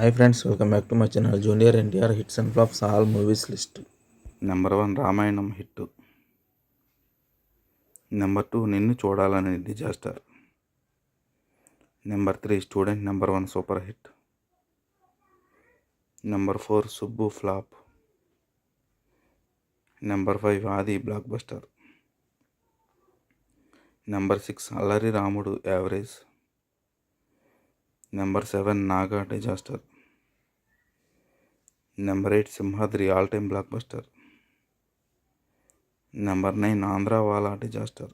Hi friends, welcome back to my channel Junior NTR Hits and Flops All Movies List. Number 1 Ramayanam hit. Number 2 నిన్ను చూడాలని disaster. Number 3 student number 1 super hit. Number 4 Subbu flop. Number 5 ఆది block buster. Number 6 అల్లరి రాముడు average. Number 7 Naga disaster. Number 8 Simhadri all time block buster. Number 9 Andhrawala disaster.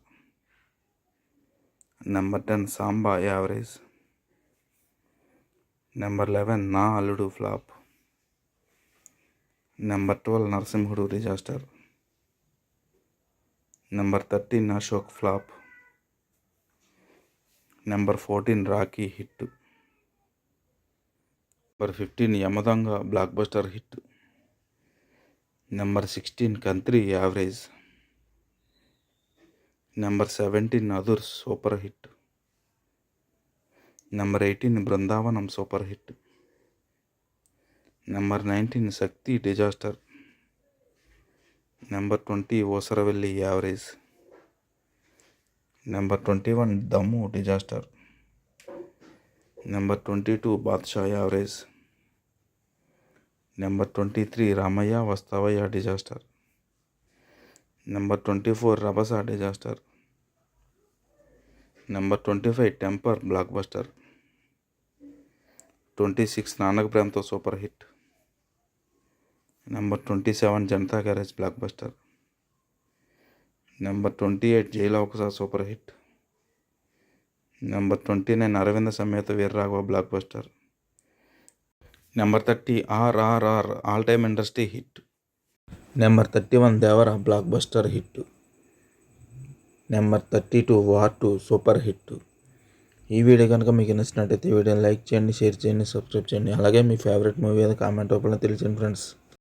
Number 10 Samba average. Number 11 నా అల్లుడు flop. Number 12 నరసింహుడు disaster. Number 13 Ashok flop. Number 14 Rocky hit. Number 15 Yamadonga blockbuster hit. Number 16 Kantri average. Number 17 Adhurs super hit. Number 18 Brindavanam super hit. Number 19 Shakti disaster. Number 20 Oosaravelli average. Number 21 Dammu disaster. Number 22 Baadshah average. Number 23 Ramayya Vasthavayya disaster. Number 24 Rabhasa disaster. Number 25 Temper blockbuster. 26 Nannaku Prematho super hit. Number 27 Janatha Garage blockbuster. Number 28 Jai Lava Kusa super hit. Number 29 Aravinda సమేత Veeraraghava blockbuster. Number 30 RRR all time industry hit. Number 31 Devara blockbuster hit. Number 32 War 2 super hit. ఈ video కనుక మీకు నచ్చినట్టయితే వీడియోని like చేయండి, share చేయండి, subscribe చేయండి. అలాగే మీ favourite movie అది కామెంట్ రూపంలో తెలియజేయండి ఫ్రెండ్స్.